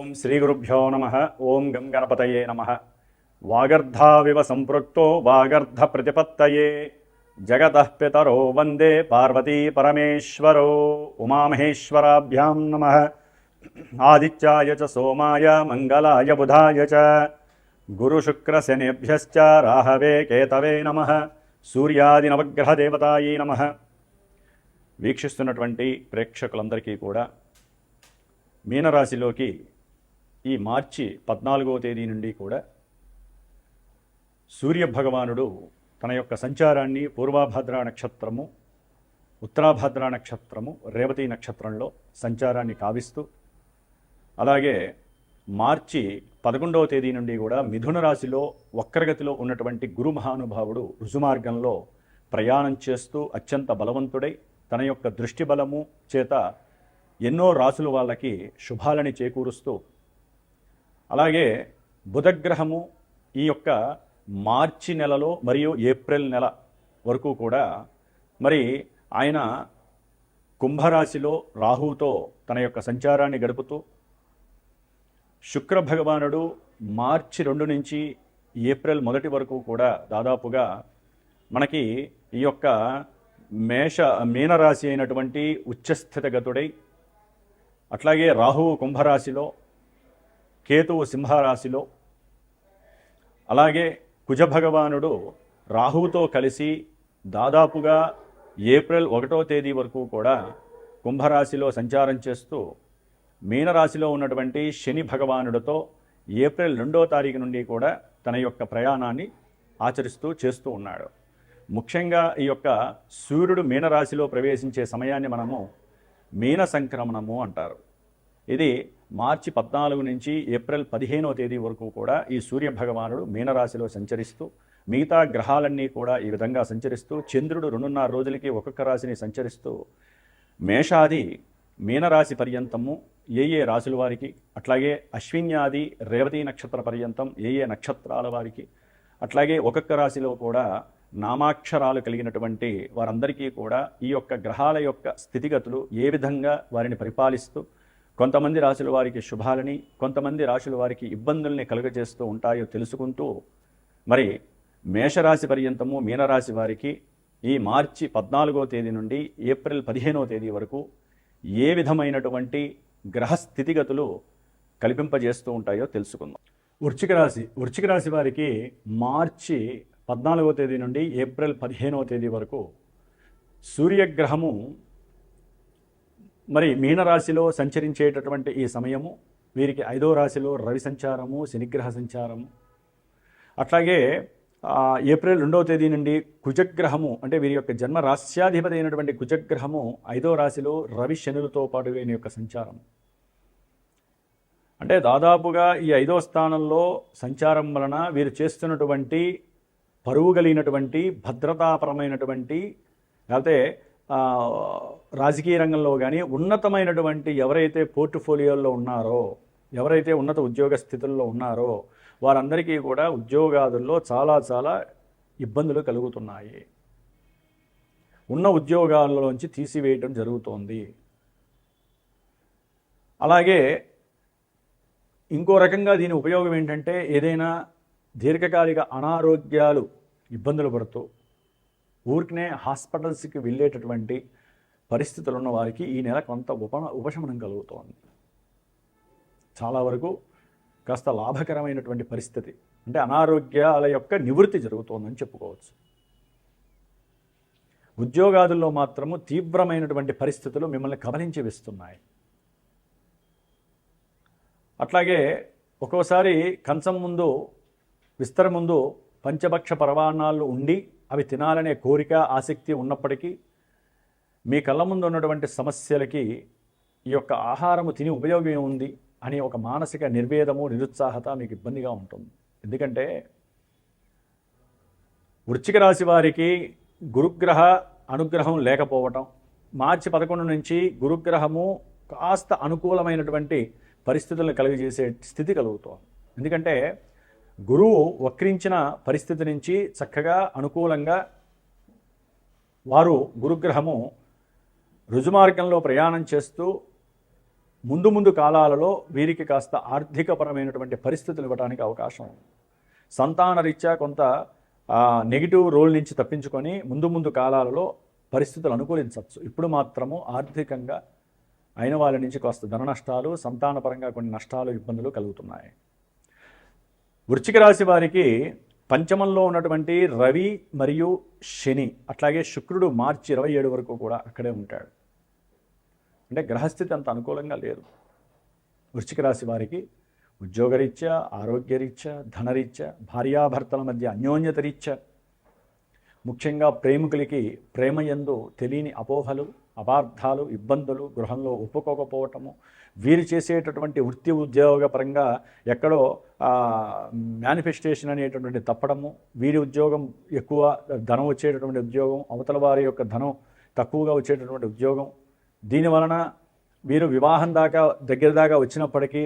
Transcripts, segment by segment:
ఓం శ్రీ గురుభ్యో నమః. ఓం గం గణపతయే నమః. వాగర్ధావివ సంపృక్తో వాగర్ధ ప్రతిపత్తయే జగతః పితరో వందే పార్వతీ పరమేశ్వరో. ఉమామహేశ్వరాభ్యాం నమః. ఆదిత్యాయ చ సోమాయ మంగళాయ బుధాయ చ గురుశుక్రశనేభ్యశ్చ రాహవే కేతవే నమః. సూర్యాది నవగ్రహ దేవతాయే నమః. వీక్షిస్తున్నటువంటి ప్రేక్షకులందరికీ కూడా మీనరాశిలోకి ఈ మార్చి 14వ తేదీ నుండి కూడా సూర్యభగవానుడు తన యొక్క సంచారాన్ని పూర్వభద్ర నక్షత్రము, ఉత్తరాభద్ర నక్షత్రము, రేవతి నక్షత్రంలో సంచారాన్ని కావిస్తూ, అలాగే మార్చి 11వ తేదీ నుండి కూడా మిథున రాశిలో వక్రగతిలో ఉన్నటువంటి గురు మహానుభావుడు రుజుమార్గంలో ప్రయాణం చేస్తూ అత్యంత బలవంతుడై తన యొక్క దృష్టి బలము చేత ఎన్నో రాసుల వాళ్ళకి శుభాలని చేకూరుస్తూ, అలాగే బుధగ్రహము ఈ యొక్క మార్చి నెలలో మరియు ఏప్రిల్ నెల వరకు కూడా మరి ఆయన కుంభరాశిలో రాహువుతో తన యొక్క సంచారాన్ని గడుపుతూ, శుక్ర భగవానుడు మార్చి 2 నుంచి ఏప్రిల్ 1 వరకు కూడా దాదాపుగా మనకి ఈ యొక్క మీనరాశి అయినటువంటి ఉచ్చస్థితగతుడై, అట్లాగే రాహువు కుంభరాశిలో, కేతువు సింహరాశిలో, అలాగే కుజభగవానుడు రాహువుతో కలిసి దాదాపుగా ఏప్రిల్ 1వ తేదీ వరకు కూడా కుంభరాశిలో సంచారం చేస్తూ, మీనరాశిలో ఉన్నటువంటి శని భగవానుడితో ఏప్రిల్ 2వ తారీఖు నుండి కూడా తన యొక్క ప్రయాణాన్ని చేస్తూ ఉన్నాడు. ముఖ్యంగా ఈ యొక్క సూర్యుడు మీనరాశిలో ప్రవేశించే సమయాన్ని మనము మీన సంక్రమణము అంటారు. ఇది మార్చి 14 నుంచి ఏప్రిల్ 15వ తేదీ వరకు కూడా ఈ సూర్య భగవానుడు మీనరాశిలో సంచరిస్తూ, మిగతా గ్రహాలన్నీ కూడా ఈ విధంగా సంచరిస్తూ, చంద్రుడు 2.5 రోజులకి ఒక్కొక్క రాశిని సంచరిస్తూ మేషాది మీనరాశి పర్యంతము ఏ రాశుల వారికి, అట్లాగే అశ్విన్యాది రేవతి నక్షత్ర పర్యంతం ఏ నక్షత్రాల వారికి, అట్లాగే ఒక్కొక్క రాశిలో కూడా నామాక్షరాలు కలిగినటువంటి వారందరికీ కూడా ఈ యొక్క గ్రహాల యొక్క స్థితిగతులు ఏ విధంగా వారిని పరిపాలిస్తూ, కొంతమంది రాశుల వారికి శుభాలని, కొంతమంది రాశుల వారికి ఇబ్బందుల్ని కలుగజేస్తూ ఉంటాయో తెలుసుకుంటూ, మరి మేషరాశి పర్యంతము మీనరాశి వారికి ఈ మార్చి 14వ తేదీ నుండి ఏప్రిల్ 15వ తేదీ వరకు ఏ విధమైనటువంటి గ్రహ స్థితిగతులు కల్పింపజేస్తూ ఉంటాయో తెలుసుకుందాం. వృశ్చిక రాశి వారికి మార్చి 14వ తేదీ నుండి ఏప్రిల్ 15వ తేదీ వరకు సూర్యగ్రహము మరి మీనరాశిలో సంచరించేటటువంటి ఈ సమయము, వీరికి 5వ రాశిలో రవి సంచారము, శనిగ్రహ సంచారము, అట్లాగే ఏప్రిల్ 2వ తేదీ నుండి కుజగ్రహము, అంటే వీరి యొక్క జన్మ రాశ్యాధిపతి అయినటువంటి కుజగ్రహము 5వ రాశిలో రవి శనులతో పాటు వీరి యొక్క సంచారం, అంటే దాదాపుగా ఈ 5వ స్థానంలో సంచారం వలన వీరు చేస్తున్నటువంటి పరువు కలిగినటువంటి భద్రతాపరమైనటువంటి, లేకపోతే రాజకీయ రంగంలో కానీ ఉన్నతమైనటువంటి ఎవరైతే పోర్ట్ఫోలియోల్లో ఉన్నారో, ఎవరైతే ఉన్నత ఉద్యోగ స్థితుల్లో ఉన్నారో వారందరికీ కూడా ఉద్యోగాదుల్లో చాలా ఇబ్బందులు కలుగుతున్నాయి. ఉన్న ఉద్యోగాల్లోంచి తీసివేయటం జరుగుతోంది. అలాగే ఇంకో రకంగా దీని ఉపయోగం ఏంటంటే, ఏదైనా దీర్ఘకాలిక అనారోగ్యాలు ఇబ్బందులు పడుతూ ఊరికనే హాస్పిటల్స్కి వెళ్ళేటటువంటి పరిస్థితులు ఉన్న వారికి ఈ నెల కొంత ఉపశమనం కలుగుతోంది. చాలా వరకు కాస్త లాభకరమైనటువంటి పరిస్థితి, అంటే అనారోగ్యాల యొక్క నివృత్తి జరుగుతోందని చెప్పుకోవచ్చు. ఉద్యోగాదుల్లో మాత్రము తీవ్రమైనటువంటి పరిస్థితులు మిమ్మల్ని కబలించి వేస్తున్నాయి. అట్లాగే ఒక్కోసారి కంచం ముందు, విస్తర ముందు పంచభక్ష పరవాన్నాలు ఉండి అవి తినాలనే కోరిక, ఆసక్తి ఉన్నప్పటికీ మీ కళ్ళ ముందు ఉన్నటువంటి సమస్యలకి ఈ యొక్క ఆహారము తిని ఉపయోగం ఏముంది అని ఒక మానసిక నిర్వేదము, నిరుత్సాహత మీకు ఇబ్బందిగా ఉంటుంది. ఎందుకంటే వృశ్చిక రాశి వారికి గురుగ్రహ అనుగ్రహం లేకపోవటం, మార్చి 11 నుంచి గురుగ్రహము కాస్త అనుకూలమైనటువంటి పరిస్థితులను కలిగజేసే స్థితి కలుగుతోంది. ఎందుకంటే గురువు వక్రించిన పరిస్థితి నుంచి చక్కగా అనుకూలంగా వారు గురుగ్రహము రుజుమార్గంలో ప్రయాణం చేస్తూ ముందు ముందు కాలాలలో వీరికి కాస్త ఆర్థికపరమైనటువంటి పరిస్థితులు ఇవ్వడానికి అవకాశం ఉంది. సంతాన రీత్యా కొంత నెగిటివ్ రోల్ నుంచి తప్పించుకొని ముందు ముందు కాలాలలో పరిస్థితులు అనుకూలించవచ్చు. ఇప్పుడు మాత్రము ఆర్థికంగా అయిన వాళ్ళ నుంచి కాస్త ధన నష్టాలు, సంతానపరంగా కొన్ని నష్టాలు, ఇబ్బందులు కలుగుతున్నాయి. వృశ్చిక రాశి వారికి పంచమంలో ఉన్నటువంటి రవి మరియు శని, అట్లాగే శుక్రుడు మార్చి 27 వరకు కూడా అక్కడే ఉంటాడు. అంటే గ్రహస్థితి అంత అనుకూలంగా లేదు. వృశ్చిక రాశి వారికి ఉద్యోగరీత్యా, ఆరోగ్యరీత్యా, ధనరీత్యా, భార్యాభర్తల మధ్య అన్యోన్యత రీత్యా, ముఖ్యంగా ప్రేమికులకి ప్రేమయందు తెలియని అపోహలు, అపార్థాలు, ఇబ్బందులు, గృహంలో ఒప్పుకోకపోవటము, వీరు చేసేటటువంటి వృత్తి ఉద్యోగ పరంగా ఎక్కడో మేనిఫెస్టేషన్ అనేటటువంటి తప్పడము, వీరి ఉద్యోగం ఎక్కువ ధనం వచ్చేటటువంటి ఉద్యోగం, అవతల వారి యొక్క ధనం తక్కువగా వచ్చేటటువంటి ఉద్యోగం, దీనివలన వీరు వివాహం దగ్గర దాకా వచ్చినప్పటికీ,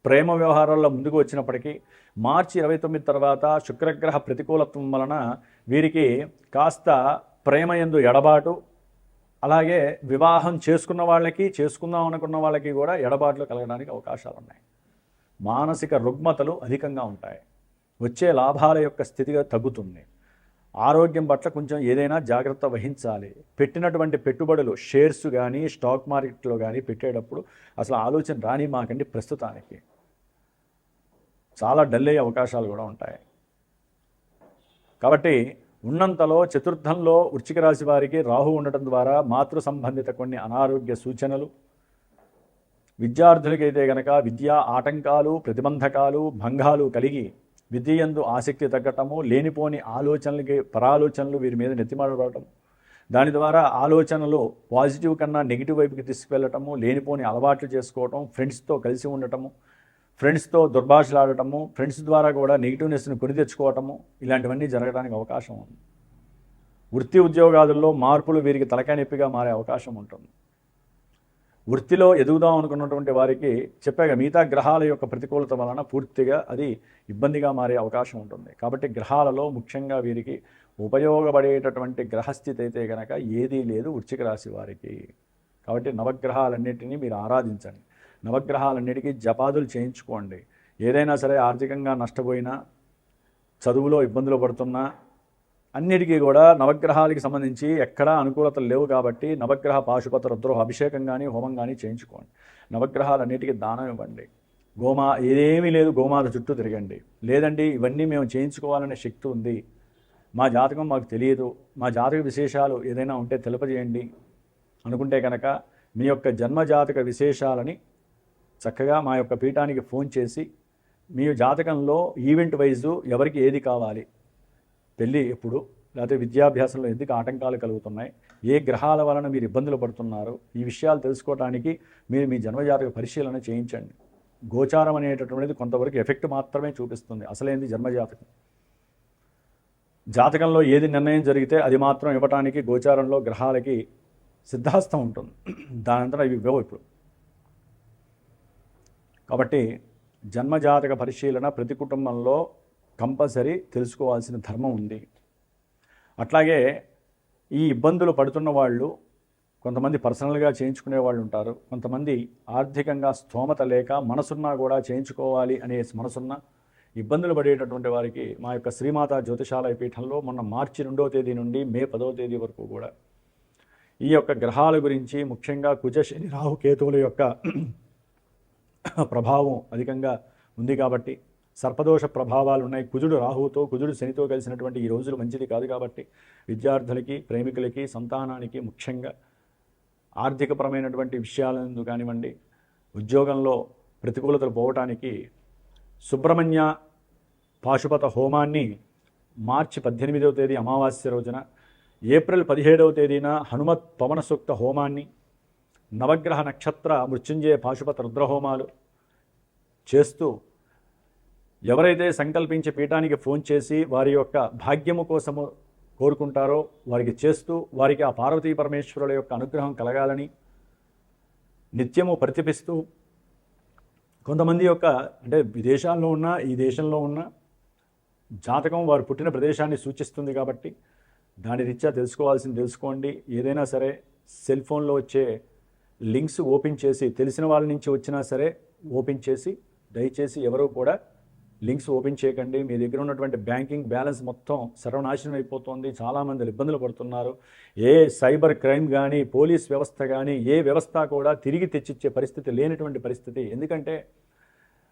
ప్రేమ వ్యవహారాల్లో ముందుకు వచ్చినప్పటికీ మార్చి 29 తర్వాత శుక్రగ్రహ ప్రతికూలత్వం వలన వీరికి కాస్త ప్రేమయందు ఎడబాటు, అలాగే వివాహం చేసుకున్న వాళ్ళకి, చేసుకుందాం అనుకున్న వాళ్ళకి కూడా ఎడబాట్లు కలగడానికి అవకాశాలు ఉన్నాయి. మానసిక రుగ్మతలు అధికంగా ఉంటాయి. వచ్చే లాభాల యొక్క స్థితిగా తగ్గుతుంది. ఆరోగ్యం పట్ల కొంచెం ఏదైనా జాగ్రత్త వహించాలి. పెట్టినటువంటి పెట్టుబడులు, షేర్స్ కానీ స్టాక్ మార్కెట్లో కానీ పెట్టేటప్పుడు అసలు ఆలోచన రాని మాకండి. ప్రస్తుతానికి చాలా డల్ అయ్యే అవకాశాలు కూడా ఉంటాయి. కాబట్టి ఉన్నంతలో చతుర్థంలో వృశ్చిక రాశి వారికి రాహు ఉండటం ద్వారా మాతృ సంబంధిత కొన్ని అనారోగ్య సూచనలు, విద్యార్థులకైతే గనక విద్యా ఆటంకాలు, ప్రతిబంధకాలు, భంగాలు కలిగి విద్యయందు ఆసక్తి తగ్గటము, లేనిపోని ఆలోచనలకి పరాలోచనలు వీరి మీద నెత్తిమాడబడటం, దాని ద్వారా ఆలోచనలు పాజిటివ్ కన్నా నెగిటివ్ వైపుకి తీసుకువెళ్ళటము, లేనిపోని అలవాట్లు చేసుకోవటం, ఫ్రెండ్స్తో కలిసి ఉండటము, ఫ్రెండ్స్తో దుర్భాషలాడటము, ఫ్రెండ్స్ ద్వారా కూడా నెగిటివ్నెస్ని కొని తెచ్చుకోవటము, ఇలాంటివన్నీ జరగడానికి అవకాశం ఉంది. వృత్తి ఉద్యోగాదుల్లో మార్పులు వీరికి తలకాయ నొప్పిగా మారే అవకాశం ఉంటుంది. వృత్తిలో ఎదుగుదాం అనుకున్నటువంటి వారికి చెప్పాక మిగతా గ్రహాల యొక్క ప్రతికూలత వలన పూర్తిగా అది ఇబ్బందిగా మారే అవకాశం ఉంటుంది. కాబట్టి గ్రహాలలో ముఖ్యంగా వీరికి ఉపయోగపడేటటువంటి గ్రహస్థితి అయితే కనుక ఏదీ లేదు వృశ్చిక రాశి వారికి. కాబట్టి నవగ్రహాలన్నింటినీ మీరు ఆరాధించండి. నవగ్రహాలన్నిటికీ జపాదులు చేయించుకోండి. ఏదైనా సరే ఆర్థికంగా నష్టపోయినా, చదువులో ఇబ్బందులు పడుతున్నా, అన్నిటికీ కూడా నవగ్రహాలకి సంబంధించి ఎక్కడా అనుకూలతలు లేవు. కాబట్టి నవగ్రహ పాశుపత రుద్రోహ అభిషేకం కానీ హోమం కానీ చేయించుకోండి. నవగ్రహాలన్నిటికీ దానం ఇవ్వండి. ఏదేమీ లేదు, గోమాత చుట్టూ తిరగండి. లేదండి ఇవన్నీ మేము చేయించుకోవాలనే శక్తి ఉంది, మా జాతకం మాకు తెలియదు, మా జాతక విశేషాలు ఏదైనా ఉంటే తెలియజేయండి అనుకుంటే కనుక మీ యొక్క జన్మజాతక విశేషాలని చక్కగా మా యొక్క పీఠానికి ఫోన్ చేసి, మీ జాతకంలో ఈవెంట్ వైజు ఎవరికి ఏది కావాలి, పెళ్ళి ఎప్పుడు, లేకపోతే విద్యాభ్యాసంలో ఎందుకు ఆటంకాలు కలుగుతున్నాయి, ఏ గ్రహాల వలన మీరు ఇబ్బందులు పడుతున్నారు, ఈ విషయాలు తెలుసుకోవడానికి మీరు మీ జన్మజాతక పరిశీలన చేయించండి. గోచారం అనేటటువంటిది కొంతవరకు ఎఫెక్ట్ మాత్రమే చూపిస్తుంది. అసలేంది జన్మజాతకం. జాతకంలో ఏది నిర్ణయం జరిగితే అది మాత్రం ఇవ్వటానికి గోచారంలో గ్రహాలకి సిద్ధాస్తం ఉంటుంది. దానంతరం ఇవి ఇవ్వవు ఇప్పుడు. కాబట్టి జన్మజాతక పరిశీలన ప్రతి కుటుంబంలో కంపల్సరీ తెలుసుకోవాల్సిన ధర్మం ఉంది. అట్లాగే ఈ ఇబ్బందులు పడుతున్న వాళ్ళు కొంతమంది పర్సనల్గా చేయించుకునే వాళ్ళు ఉంటారు. కొంతమంది ఆర్థికంగా స్తోమత లేక మనసున్నా కూడా చేయించుకోవాలి అనే మనసున్న ఇబ్బందులు పడేటటువంటి వారికి మా యొక్క శ్రీమాత జ్యోతిషాలయ పీఠంలో మొన్న మార్చి 2వ తేదీ నుండి మే 10వ తేదీ వరకు కూడా ఈ యొక్క గ్రహాల గురించి, ముఖ్యంగా కుజ శని రాహు కేతువుల యొక్క ప్రభావం అధికంగా ఉంది. కాబట్టి సర్పదోష ప్రభావాలు ఉన్నాయి. కుజుడు రాహువుతో, కుజుడు శనితో కలిసినటువంటి ఈ రోజులు మంచిది కాదు. కాబట్టి విద్యార్థులకి, ప్రేమికులకి, సంతానానికి, ముఖ్యంగా ఆర్థికపరమైనటువంటి విషయాలందు కానివ్వండి, ఉద్యోగంలో ప్రతికూలతలు పోవటానికి సుబ్రహ్మణ్య పాశుపత హోమాన్ని మార్చి 18వ తేదీ అమావాస్య రోజున, ఏప్రిల్ 17వ తేదీన హనుమత్ పవన సూక్త హోమాన్ని, నవగ్రహ నక్షత్ర మృత్యుంజయ పాశుపత రుద్రహోమాలు చేస్తూ ఎవరైతే సంకల్పించి పీఠానికి ఫోన్ చేసి వారి యొక్క భాగ్యము కోసము కోరుకుంటారో వారికి చేస్తూ, వారికి ఆ పార్వతీ పరమేశ్వరుల యొక్క అనుగ్రహం కలగాలని నిత్యము ప్రతిపిస్తూ, కొంతమంది యొక్క అంటే విదేశాల్లో ఉన్న, ఈ దేశంలో ఉన్న జాతకం వారు పుట్టిన ప్రదేశాన్ని సూచిస్తుంది. కాబట్టి దాని రీత్యా తెలుసుకోవాల్సింది తెలుసుకోండి. ఏదైనా సరే సెల్ ఫోన్లో వచ్చే లింక్స్ ఓపెన్ చేసి, తెలిసిన వాళ్ళ నుంచి వచ్చినా సరే ఓపెన్ చేసి, దయచేసి ఎవరు కూడా లింక్స్ ఓపెన్ చేయకండి. మీ దగ్గర ఉన్నటువంటి బ్యాంకింగ్ బ్యాలెన్స్ మొత్తం సర్వనాశనం అయిపోతుంది. చాలామంది ఇబ్బందులు పడుతున్నారు. ఏ సైబర్ క్రైమ్ కానీ, పోలీస్ వ్యవస్థ కానీ, ఏ వ్యవస్థ కూడా తిరిగి తెచ్చిచ్చే పరిస్థితి లేనటువంటి పరిస్థితి. ఎందుకంటే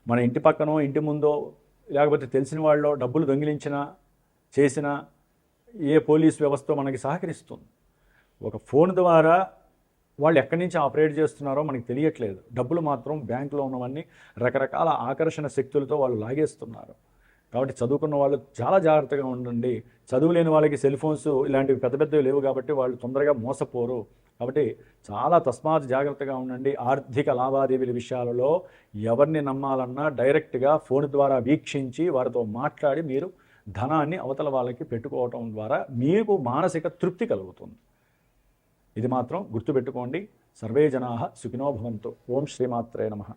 మన ఇంటి పక్కనో ఇంటి ముందో లేకపోతే తెలిసిన వాళ్ళో డబ్బులు దొంగిలించినా చేసినా ఏ పోలీస్ వ్యవస్థ మనకి సహకరిస్తుంది. ఒక ఫోన్ ద్వారా వాళ్ళు ఎక్కడి నుంచి ఆపరేట్ చేస్తున్నారో మనకి తెలియట్లేదు. డబ్బులు మాత్రం బ్యాంకులో ఉన్నవన్నీ రకరకాల ఆకర్షణ శక్తులతో వాళ్ళు లాగేస్తున్నారు. కాబట్టి చదువుకున్న వాళ్ళు చాలా జాగ్రత్తగా ఉండండి. చదువు లేని వాళ్ళకి సెల్ ఫోన్స్ ఇలాంటివి పెద్ద పెద్దవి లేవు కాబట్టి వాళ్ళు తొందరగా మోసపోరు. కాబట్టి చాలా తస్మాత్ జాగ్రత్తగా ఉండండి. ఆర్థిక లావాదేవీల విషయాలలో ఎవరిని నమ్మాలన్నా డైరెక్ట్గా ఫోన్ ద్వారా వీక్షించి వారితో మాట్లాడి మీరు ధనాన్ని అవతల వాళ్ళకి పెట్టుకోవటం ద్వారా మీకు మానసిక తృప్తి కలుగుతుంది. ఇది మాత్రం గుర్తుపెట్టుకోండి. సర్వే జనాః సుఖినో భవంతు. ఓం శ్రీమాత్రే నమః.